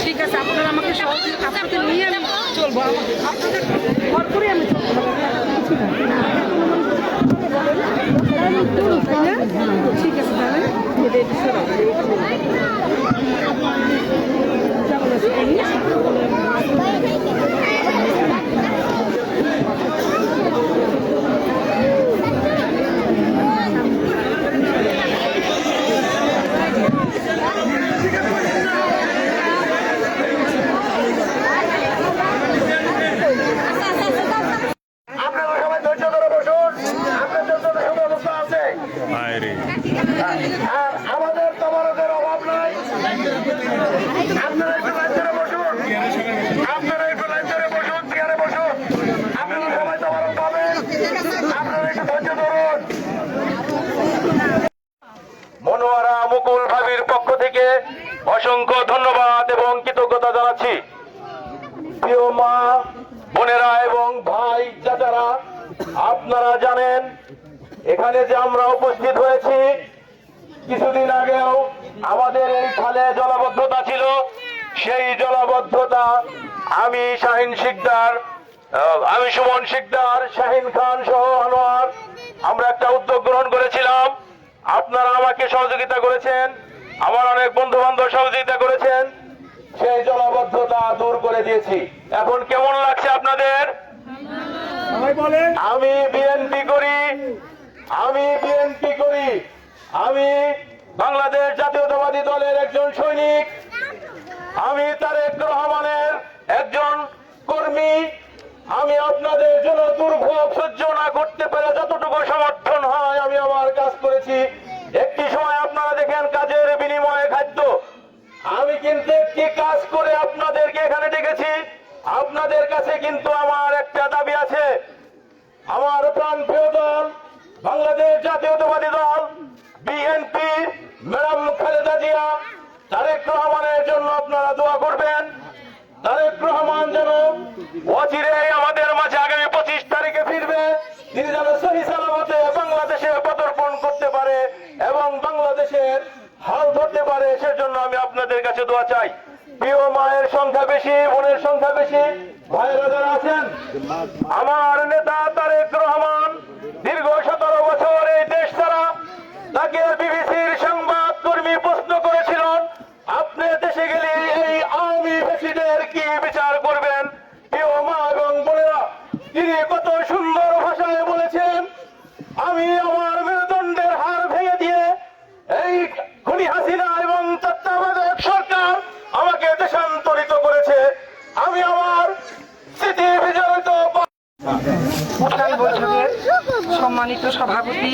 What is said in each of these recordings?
ঠিক আছে, আপনারা আমাকে সহযোগিতা আপনাকে নিয়ে আমি চলবো, আপনাদের ঘর করে আমি চলবো। ঠিক আছে তাহলে আমাদের তোমাদের অভাব নাই। আপনারা একটু লাইনে বসুন, আপনারা একটু লাইনে বসুন, চেয়ারে বসুন। আপনারা সবাই তোমার পাবেন, আপনারা একটু ধৈর্য ধরুন। মনোয়ারা মুকুল ভাবির পক্ষ থেকে অসংখ্য ধন্যবাদ এবং কৃতজ্ঞতা জানাচ্ছি। প্রিয় মা বোনেরা এবং ভাই চাচারা, আপনারা জানেন এখানে যে আমরা উপস্থিত হয়েছি, কিছুদিন আগেও আমাদের এই খালে জলাবদ্ধতা ছিল। সেই জলাবদ্ধতা আমি সুমন শিকদার, শাহিন খান সহ আনোয়ার আমরা একটা উদ্যোগ গ্রহণ করেছিলাম। আপনারা আমাকে সহযোগিতা করেছেন, আমার অনেক বন্ধু বান্ধব সহযোগিতা করেছেন, সেই জলাবদ্ধতা দূর করে দিয়েছি। এখন কেমন লাগছে আপনাদের? আমি বিএনপি করি, আমি বাংলাদেশ জাতীয়তাবাদী দলের একজন সৈনিক, আমি তারেক রহমানের একজন কর্মী। আমি আপনাদের জন্য দুর্ভোগ সহ্য না করতে পেরে যতটুকু সমর্থন হয় আমি আমার কাজ করেছি। একটি সময় আপনারা দেখেন কাজের বিনিময়ে খাদ্য, আমি কিন্তু একটি কাজ করে আপনাদেরকে এখানে ডেকেছি। আপনাদের কাছে কিন্তু আমার একটা দাবি আছে। আমার প্রাণপ্রিয় দল বাংলাদেশ জাতীয়তাবাদী দল বিএনপি, ম্যাডাম খালেদা জিয়া, তারেক রহমানের জন্য আপনারা দোয়া করবেন। তারেক রহমান যেন অচিরেই আমাদের মাঝে আগামী 25 তারিখে ফিরবে, তিনি যেন সহি সালামতে বাংলাদেশে পদার্পণ করতে পারে এবং বাংলাদেশের হাল ধরতে পারে, সেজন্য আমি আপনাদের কাছে দোয়া চাই। প্রিয় মায়ের সংখ্যা বেশি, বোনের সংখ্যা বেশি, ভাইয়েরা যারা আছেন, আমার নেতা তারেক রহমান দীর্ঘ 17 বছর এই দেশ ছাড়া। তাকে বিবিসির সংবাদ কর্মী প্রশ্ন করেছিলেন, আপনি দেশে গেলে এই আওয়ামী ফ্যাসিস্টদের কি বিচার করবেন? প্রিয় মা এবং বোনেরা, তিনি কত সুন্দর ভাষায় বলেছেন, আমি আমার মেরুদণ্ডের হাড় ভেঙে দিয়ে এই খুনি হাসিনা এবং তত্ত্বাবধায়ক সরকার আমাকে দেশান্তরিত করেছে। আমি আমার স্মৃতি বিজড়িত বৈঠকের সম্মানিত সভাপতি,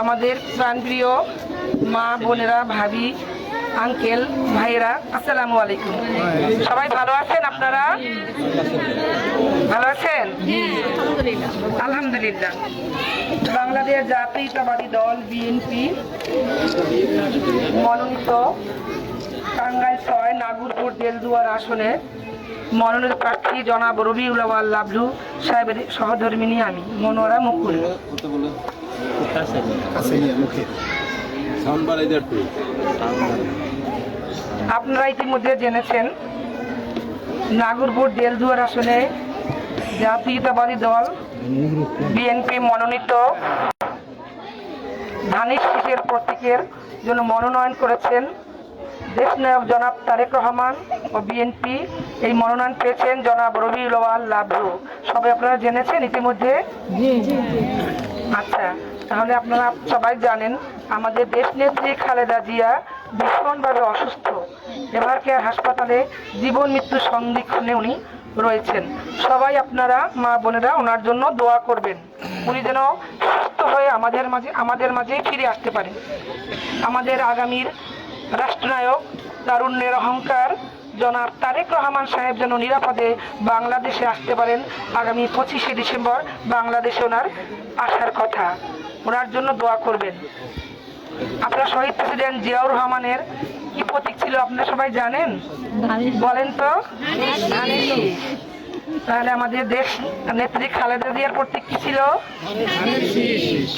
আমাদের প্রাণপ্রিয় মা বোনেরা, ভাবি, আঙ্কেল, ভাইয়েরা, আসসালামু আলাইকুম। সবাই ভালো আছেন? আপনারা ভালো আছেন? আলহামদুলিল্লাহ। বাংলাদেশ জাতীয়তাবাদী দল বিএনপি মনোনীত টাঙ্গাইল ৬ নাগরপুর দেলদুয়ার আসনে মনোনীত প্রার্থী জনাব রবিউল আউয়াল লাবলু সাহেবের সহধর্মিনী আমি মনোয়ারা মুকুল। আপনারা ইতিমধ্যে জেনেছেন নাগরপুর দেলদুয়ার আসনে জাতীয়তাবাদী দল বিএনপি মনোনীত ধানের শীষের প্রতীকের জন্য মনোনয়ন করেছেন দেশনায়ক জনাব তারেক রহমান ও বিএনপি এই মনোনয়ন পেয়েছেন জনাব রবিউল আউয়াল লাবলু। সবাই আপনারা জেনেছেন ইতিমধ্যে? আচ্ছা, তাহলে আপনারা সবাই জানেন আমাদের দেশনেত্রী খালেদা জিয়া ভীষণভাবে অসুস্থ। এভার কেয়ার হাসপাতালে জীবন মৃত্যু সন্ধিক্ষণে উনি রয়েছেন। সবাই আপনারা মা বোনেরা ওনার জন্য দোয়া করবেন, উনি যেন সুস্থ হয়ে আমাদের মাঝে ফিরে আসতে পারেন। আমাদের আগামীর রাষ্ট্রনায়ক, তারুণ্যের অহংকার জনাব তারেক রহমান সাহেব যেন নিরাপদে বাংলাদেশে আসতে পারেন। আগামী 25শে ডিসেম্বর বাংলাদেশে ওনার আসার কথা, ওনার জন্য দোয়া করবেন। আপনারা শহীদ প্রেসিডেন্ট জিয়াউর রহমানের কি প্রতীক ছিল আপনারা সবাই জানেন? বলেন তো। ধানের শীষ। তাহলে আমাদের দেশ নেত্রী খালেদা জিয়ার প্রতীক কি ছিল?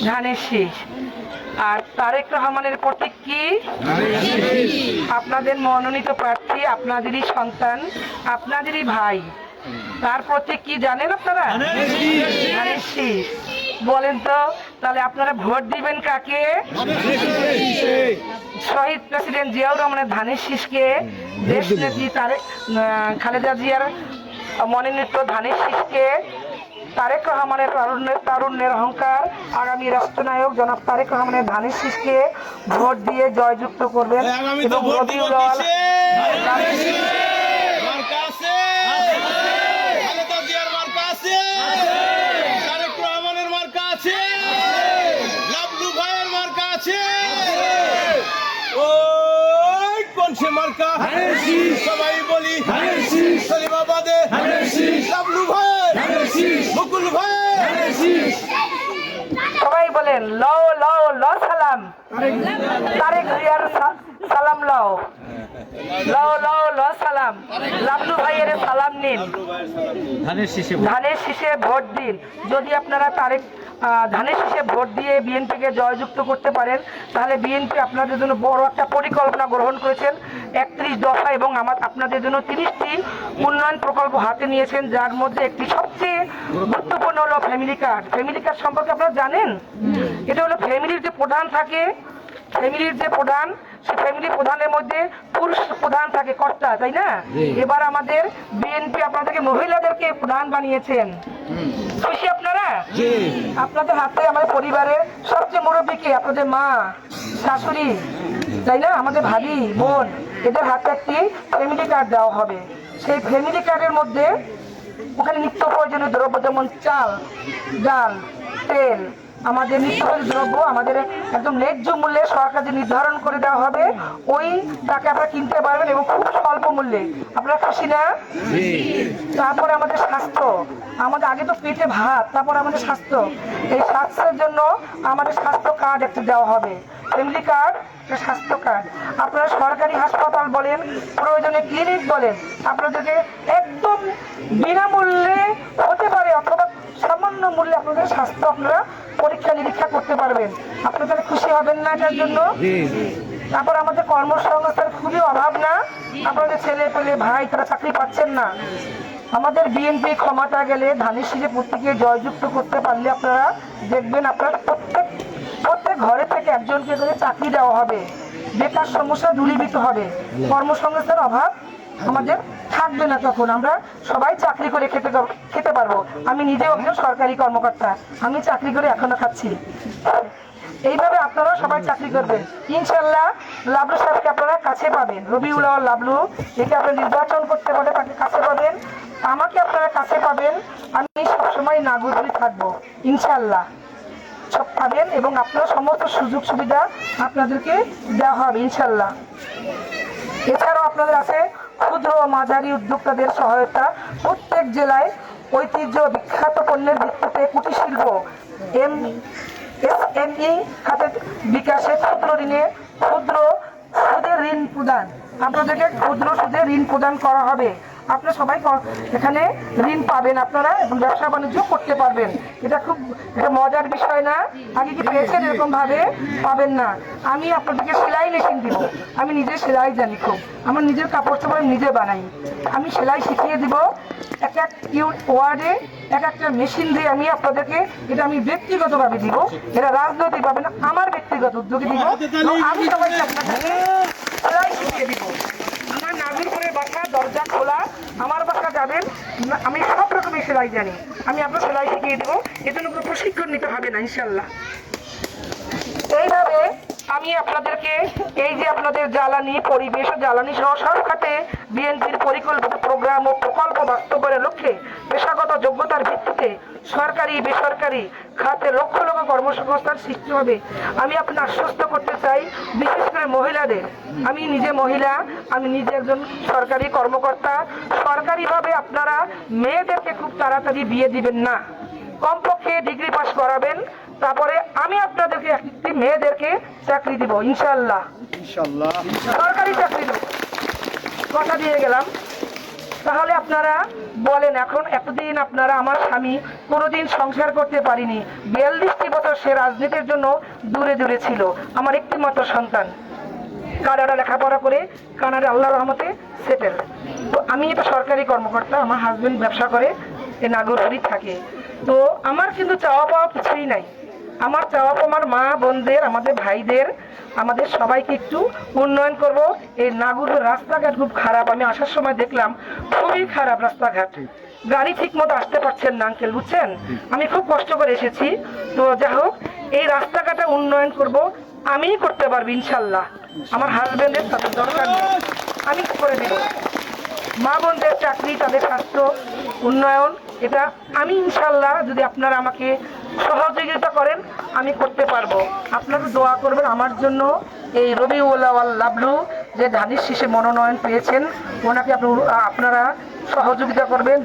ধানের শীষ। আর তারেক রহমানের প্রতীক কি? আপনাদের মনোনীত প্রার্থী আপনাদেরই সন্তান, আপনাদেরই ভাই। তার প্রতীক কি জানেন আপনারা? ধানের শীষ। বলেন তো তাহলে আপনারা ভোট দিবেন কাকে? শহীদ প্রেসিডেন্ট জিয়াউর রহমানের ধানের শীষকে, দেশ নেত্রী খালেদা জিয়ার মনোনীত ধানের শীষকে, তারেক রহমানের তারুণ্যের অহংকার আগামী রাষ্ট্রনায়ক জনাব তারেক রহমানের ধানের শীষকে ভোট দিয়ে জয়যুক্ত করবেন এবং রবিউল আওয়াল সবাই বলি সলিমাবাদে লাবলু ভাই, মুকুল ভাই, সবাই বলেন লও লও ল সালাম, তারেক জিয়ার সালাম লও, লও লও ল সালাম, লাবলু ভাইয়ের সালাম নিন, ধানের শীষে ভোট দিন। যদি আপনারা ধানের শীষে ভোট দিয়ে বিএনপিকে জয়যুক্ত করতে পারেন তাহলে বিএনপি আপনাদের জন্য বড় একটা পরিকল্পনা গ্রহণ করেছেন। 31 দফা এবং আপনাদের জন্য 30টি উন্নয়ন প্রকল্প হাতে নিয়েছেন, যার মধ্যে একটি সবচেয়ে গুরুত্বপূর্ণ হলো ফ্যামিলি কার্ড। ফ্যামিলি কার্ড সম্পর্কে আপনারা জানেন? এটা হলো ফ্যামিলির যে প্রধান থাকে, ফ্যামিলির যে প্রধান, সে ফ্যামিলি প্রধানের মধ্যে পুরুষ প্রধান থাকে, কর্তা, তাই না? এবার আমাদের বিএনপি আপনাদেরকে মহিলাদেরকে প্রধান বানিয়েছেন। খুশি আপনারা? আপনাদের হাতে আমাদের পরিবারের সবচেয়ে মুরব্বীকে, আপনাদের মা, শাশুড়ি, তাই না, আমাদের ভাবি, বোন, এদের হাতে একটি ফ্যামিলি কার্ড দেওয়া হবে। সেই ফ্যামিলি কার্ডের মধ্যে ওখানে নিত্য প্রয়োজনীয় দ্রব্য যেমন চাল, ডাল, তেল, আমাদের নিত্য প্রয়োজনীয় দ্রব্য আমাদের একদম ন্যায্য মূল্যে সরকার যে নির্ধারণ করে দেওয়া হবে, ওই টাকা আপনারা কিনতে পারবেন এবং খুব স্বল্প মূল্যে। আপনারা খুশি না? তারপরে আমাদের স্বাস্থ্য, আমাদের আগে তো পেটে ভাত, তারপর আমাদের স্বাস্থ্য, এই স্বাস্থ্যের জন্য আমাদের স্বাস্থ্য কার্ড একটা দেওয়া হবে, ফ্যামিলি কার্ড, স্বাস্থ্য কার্ড। আপনারা সরকারি হাসপাতাল বলেন, প্রয়োজনে ক্লিনিক বলেন, আপনাদেরকে একদম বিনামূল্যে হতে পারে অথবা সামান্য মূল্যে আপনাদের স্বাস্থ্য আপনারা পরীক্ষা নিরীক্ষা করতে পারবেন। আপনাদের খুশি হবেন না এটার জন্য? তারপর আমাদের কর্মসংস্থানের খুবই অভাব না? আপনাদের ছেলে পেলে ভাই তারা চাকরি পাচ্ছেন না। আমাদের বিএনপি ক্ষমতা গেলে ধানের শীষে প্রত্যেকে জয়যুক্ত করতে পারলে আপনারা দেখবেন আপনার প্রত্যেক ঘরে থেকে একজনকে করে চাকরি দেওয়া হবে, বেকার সমস্যা দূরীভূত হবে, কর্মসংস্থানের অভাব আমাদের থাকবে না। তখন আমরা সবাই চাকরি করে খেতে পারবো। আমি নিজেও একজন সরকারি কর্মকর্তা, আমি চাকরি করে এখনো খাচ্ছি। এইভাবে আপনারা সবাই চাকরি করবেন ইনশাল্লাহ। লাবলু সাহেবকে আপনারা কাছে পাবেন, রবিউল আওয়াল লাবলু, একে আপনারা নির্বাচন করতে পারে তাকে কাছে পাবেন, আমাকে আপনারা কাছে পাবেন। আমি সবসময় নাগরিক থাকবো ইনশাল্লাহ, সব পাবেন এবং আপনারা সমস্ত সুযোগ সুবিধা আপনাদেরকে দেওয়া হবে ইনশাল্লাহ। এছাড়াও আপনাদের আছে ক্ষুদ্র ও মাঝারি উদ্যোক্তাদের সহায়তা। প্রত্যেক জেলায় ঐতিহ্য বিখ্যাত পণ্যের ভিত্তিতে কুটির শিল্প এসএমই খাতের বিকাশে ক্ষুদ্র সুদের ঋণ প্রদান, আপনাদেরকে ক্ষুদ্র সুদের ঋণ প্রদান করা হবে। আপনারা সবাই এখানে ঋণ পাবেন আপনারা এবং ব্যবসা বাণিজ্য করতে পারবেন। এটা খুব একটা মজার বিষয় না? আগে কি পেয়েছেন এরকম ভাবে? পাবেন না। আমি আপনাদেরকে সেলাই মেশিন দিব, আমি নিজে সেলাই জানি, খুব আমার নিজের কাপড় চোপড় নিজে বানাই, আমি সেলাই শিখিয়ে দিব। এক এক ওয়ার্ডে এক একটা মেশিন দিয়ে আমি আপনাদেরকে, এটা আমি ব্যক্তিগতভাবে দিব, এটা রাজনৈতিক ভাবে না, আমার ব্যক্তিগত উদ্যোগে দিব। আমি সবাইকে আপনাদেরকে সেলাই শিখিয়ে দিব। আমার নাগরপুরের বাসা, দরজা খোলা, আমার বাসা যাবেন, আমি সব রকমের সেলাই জানি, আমি আপনার সেলাই শিখিয়ে দেবো। এজন্য কোনো প্রশিক্ষণ নিতে হবে না ইনশাল্লাহ। এইভাবে আমি আপনাদেরকে এই যে আপনাদের জ্বালানি, পরিবেশ ও জ্বালানি সহ সব খাতে বিএনপির পরিকল্পিত প্রোগ্রাম ও প্রকল্প বাস্তবায়নের লক্ষ্যে পেশাগত যোগ্যতার ভিত্তিতে সরকারি বেসরকারি খাতে লক্ষ লক্ষ কর্মসংস্থান সৃষ্টি হবে। আমি আপনার আশ্বস্ত করতে চাই, বিশেষ করে মহিলাদের, আমি নিজে মহিলা, আমি নিজে একজন সরকারি কর্মকর্তা। সরকারিভাবে আপনারা মেয়েদেরকে খুব তাড়াতাড়ি বিয়ে দিবেন না, কমপক্ষে ডিগ্রি পাস করাবেন, তারপরে আমি আপনাদেরকে একটি মেয়েদেরকে চাকরি দিব ইনশাল্লাহ, সরকারি চাকরি দেব, কথা দিয়ে গেলাম। তাহলে আপনারা বলেন, এখন এতদিন আপনারা, আমার স্বামী কোনোদিন সংসার করতে পারিনি, 42টি বছর সে রাজনীতির জন্য দূরে দূরে ছিল, আমার একটি মাত্র সন্তান কানাডা লেখাপড়া করে কানাডা আল্লাহর রহমতে সেটেল। তো আমি এটা সরকারি কর্মকর্তা, আমার হাজবেন্ড ব্যবসা করে, এই নাগরপুরি থাকে। তো আমার কিন্তু চাওয়া পাওয়া কিছুই নাই। আমার চাওয়া পাওয়া আমার মা বোনদের, আমাদের ভাইদের, আমাদের সবাইকে একটু উন্নয়ন করব। এই নাগরপুর রাস্তাঘাট খুব খারাপ, আমি আসার সময় দেখলাম খুবই খারাপ রাস্তাঘাট, গাড়ি ঠিক মতো আসতে পারছেন না আঙ্কেল, বুঝছেন? আমি খুব কষ্ট করে এসেছি। তো যাই হোক, এই রাস্তাঘাটে উন্নয়ন করব, আমিই করতে পারবো ইনশাল্লাহ। আমার হাজবেন্ডের তাদের দরকার নেই, আমি করে দেব। মা বোনদের চাকরি, তাদের স্বাস্থ্য উন্নয়ন, এটা আমি ইনশাল্লাহ, যদি আপনারা আমাকে সহযোগিতা করেন আমি করতে পারবো। আপনারা দোয়া করবেন আমার জন্য। এই রবিউল আউয়াল লাবলু যে ধানের শীষে মনোনয়ন পেয়েছেন, ওনাকে আপনারা সহযোগিতা করবেন।